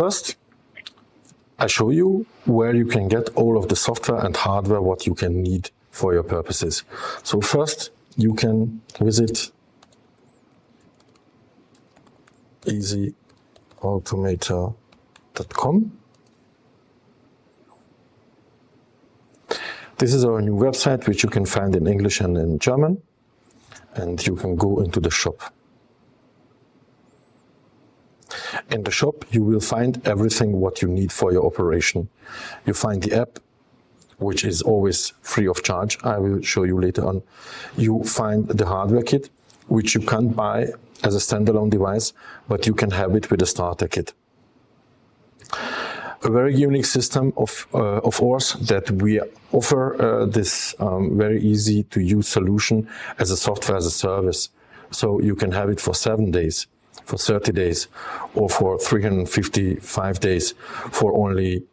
first, I show you where you can get all of the software and hardware what you can need for your purposes. So first, you can visit easyautomator.com. This is our new website, which you can find in English and in German, and you can go into the shop. In the shop, you will find everything what you need for your operation. You find the app, which is always free of charge. I will show you later on. You find the hardware kit, which you can't buy as a standalone device, but you can have it with a starter kit. A very unique system of ours that we offer this very easy to use solution as a software as a service. So you can have it for 7 days, for 30 days, or for 355 days for only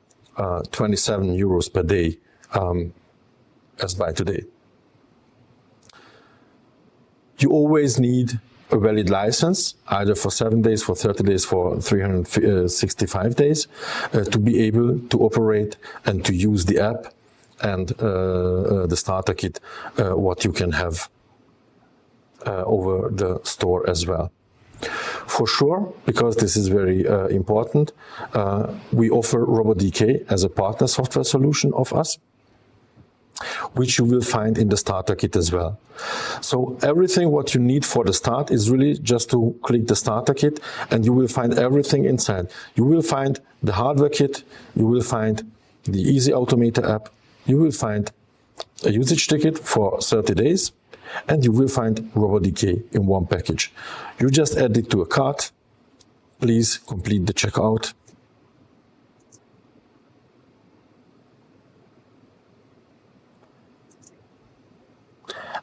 27 euros per day, as by today. You always need a valid license, either for 7 days, for 30 days, for 365 days, to be able to operate and to use the app and the starter kit, what you can have over the store as well. For sure, because this is very important, we offer RoboDK as a partner software solution of us, which you will find in the starter kit as well. So everything what you need for the start is really just to click the starter kit, and you will find everything inside. You will find the hardware kit, you will find the Easy Automator app, you will find a usage ticket for 30 days, and you will find RoboDK in one package. You just add it to a cart. Please complete the checkout.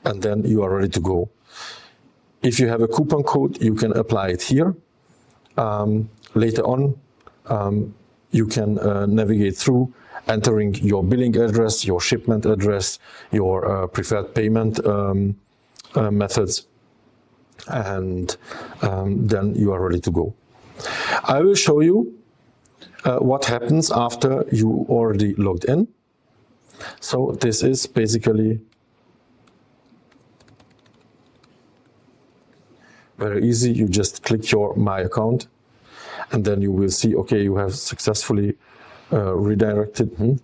And then you are ready to go. If you have a coupon code, you can apply it here. Later on, you can navigate through, entering your billing address, your shipment address, your preferred payment methods, and then you are ready to go. I will show you what happens after you already logged in. So this is basically very easy. You just click your My Account, and then you will see, okay, you have successfully redirected.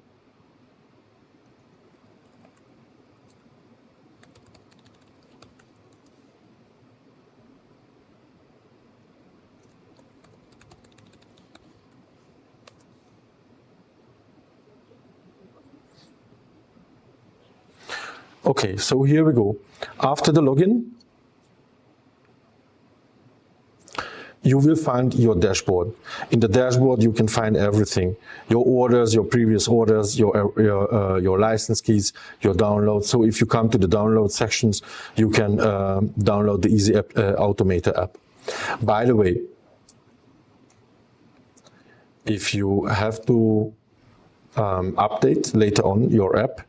Okay, so here we go. After the login, you will find your dashboard. In the dashboard, you can find everything: your orders, your previous orders, your license keys, your downloads. So if you come to the download sections, you can download the Easy Automator app. By the way, if you have to update later on your app,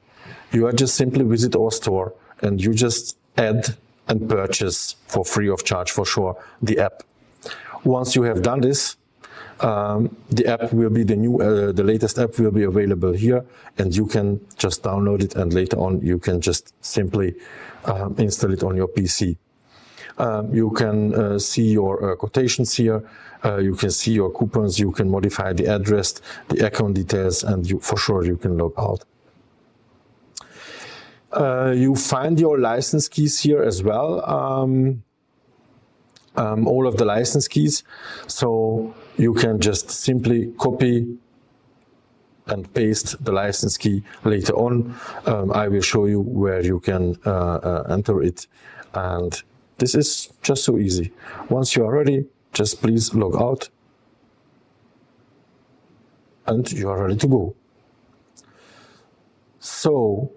you are just simply visit our store and you just add and purchase for free of charge, for sure, the app. Once you have done this, the app will be the latest app will be available here, and you can just download it, and later on you can just simply install it on your PC. You can see your quotations here, you can see your coupons, you can modify the address, the account details, and for sure you can log out. You find your license keys here as well. All of the license keys, so you can just simply copy and paste the license key later on. I will show you where you can enter it, and this is just so easy. Once you are ready, just please log out and you are ready to go. So,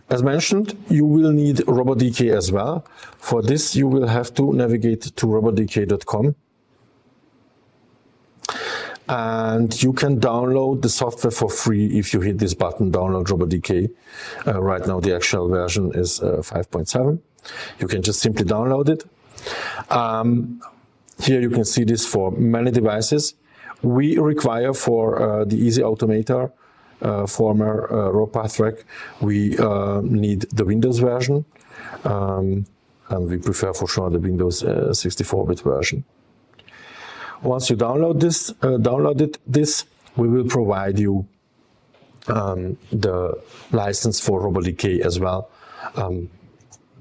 as mentioned, you will need RoboDK as well. For this, you will have to navigate to robodk.com. And you can download the software for free if you hit this button, download RoboDK. Right now, the actual version is 5.7. You can just simply download it. Here you can see this for many devices. We require for the Easy Automator, former RoboPath, we need the Windows version, and we prefer for sure the Windows 64-bit version. Once you downloaded this, we will provide you the license for RoboDK as well,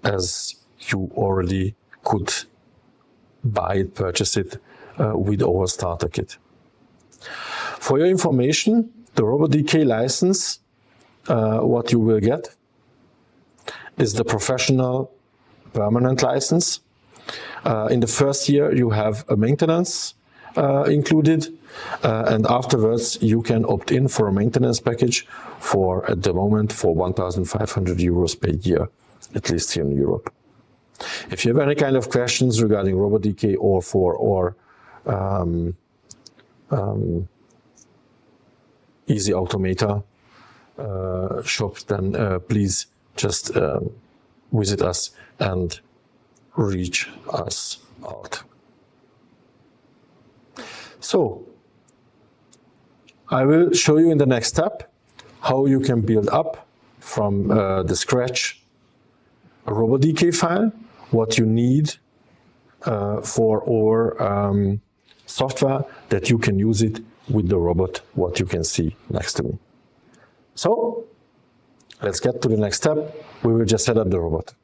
as you already could buy it, purchase it with our starter kit. For your information, the RoboDK license, what you will get is the professional permanent license. In the first year, you have a maintenance included, and afterwards you can opt in for a maintenance package for, at the moment, for 1,500 euros per year, at least here in Europe. If you have any kind of questions regarding RoboDK or for Easy Automator shop, then please just visit us and reach us out. So, I will show you in the next step how you can build up from the scratch a RoboDK file, what you need for our software, that you can use it with the robot, what you can see next to me. So, let's get to the next step. We will just set up the robot.